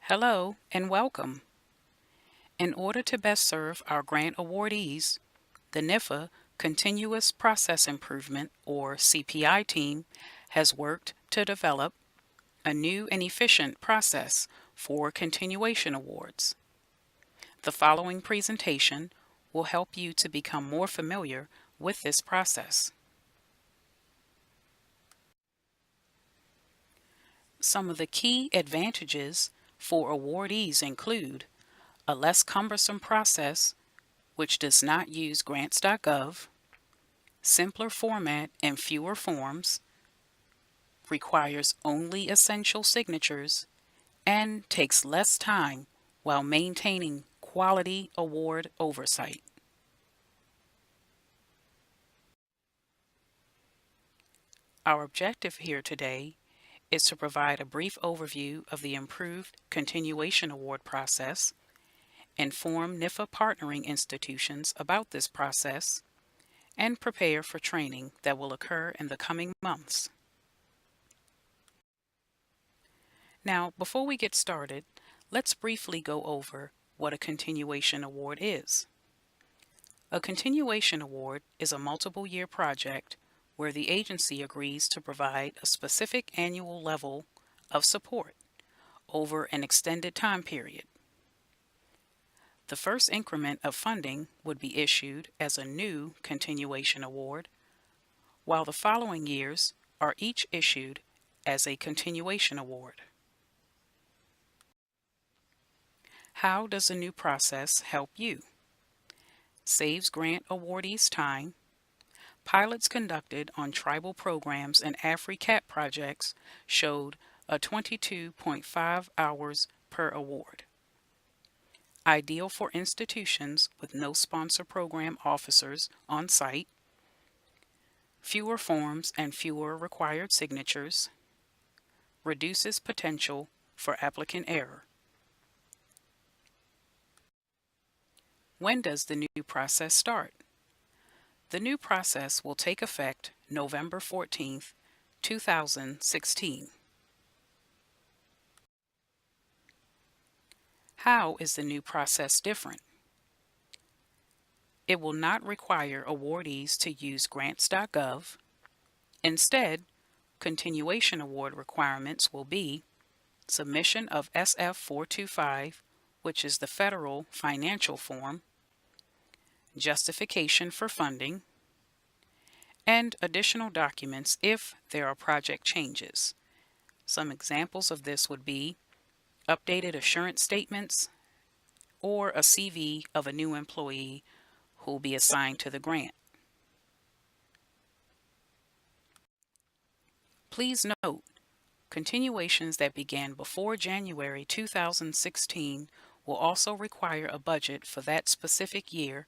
Hello and welcome. In order to best serve our grant awardees, the NIFA Continuous Process Improvement or CPI team has worked to develop a new and efficient process for continuation awards. The following presentation will help you to become more familiar with this process. Some of the key advantages for awardees include a less cumbersome process which does not use grants.gov, simpler format and fewer forms, requires only essential signatures, and takes less time while maintaining quality award oversight. Our objective here today is to provide a brief overview of the improved continuation award process, inform NIFA partnering institutions about this process, and prepare for training that will occur in the coming months. Now, before we get started, let's briefly go over what a continuation award is. A continuation award is a multiple-year project where the agency agrees to provide a specific annual level of support over an extended time period. The first increment of funding would be issued as a new continuation award, while the following years are each issued as a continuation award. How does the new process help you? Saves grant awardees time. Pilots conducted on tribal programs and AFRI-CAP projects showed a 22.5 hours per award. Ideal for institutions with no sponsor program officers on site. Fewer forms and fewer required signatures. Reduces potential for applicant error. When does the new process start? The new process will take effect November 14th, 2016. How is the new process different? It will not require awardees to use grants.gov. Instead, continuation award requirements will be submission of SF-425, which is the federal financial form, justification for funding, and additional documents if there are project changes. Some examples of this would be updated assurance statements or a CV of a new employee who will be assigned to the grant. Please note, continuations that began before January 2016 will also require a budget for that specific year,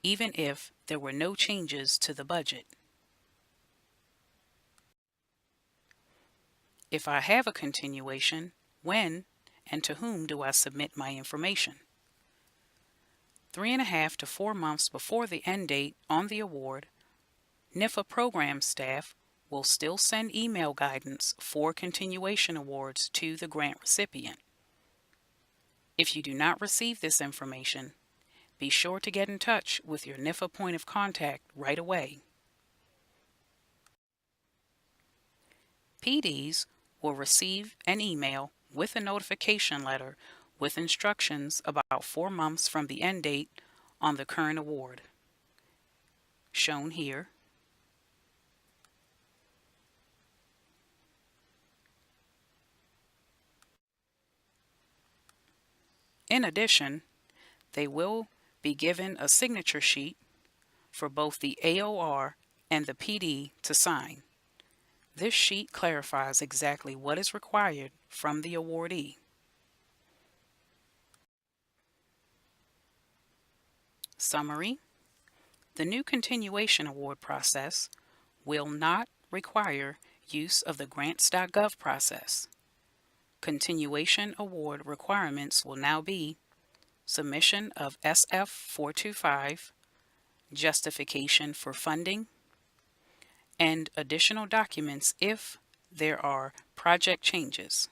even if there were no changes to the budget. If I have a continuation, when and to whom do I submit my information? 3.5 to 4 months before the end date on the award, NIFA program staff will still send email guidance for continuation awards to the grant recipient. If you do not receive this information, be sure to get in touch with your NIFA point of contact right away. PDs will receive an email with a notification letter with instructions about 4 months from the end date on the current award, shown here. In addition, they will be given a signature sheet for both the AOR and the PD to sign. This sheet clarifies exactly what is required from the awardee. Summary: the new continuation award process will not require use of the grants.gov process. Continuation award requirements will now be submission of SF-425, justification for funding, and additional documents if there are project changes.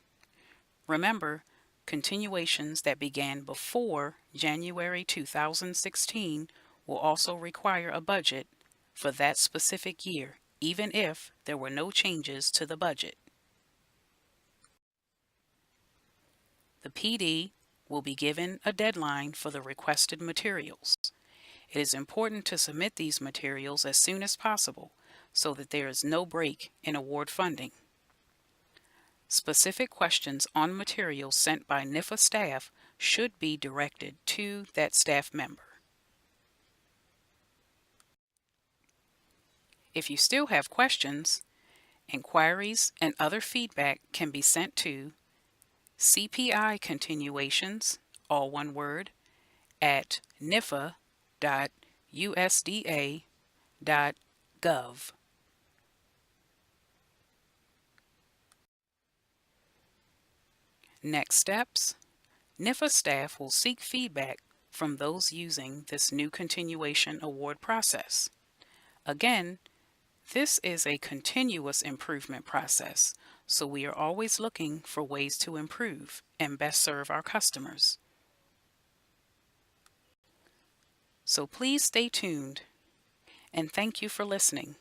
Remember, Continuations that began before January 2016 will also require a budget for that specific year, even if there were no changes to the budget. The PD will be given a deadline for the requested materials. It is important to submit these materials as soon as possible so that there is no break in award funding. Specific questions on materials sent by NIFA staff should be directed to that staff member. If you still have questions, inquiries and other feedback can be sent to CPI continuations, all one word, at nifa.usda.gov. Next steps. NIFA staff will seek feedback from those using this new continuation award process. Again, this is a continuous improvement process, so we are always looking for ways to improve and best serve our customers. So please stay tuned, and thank you for listening.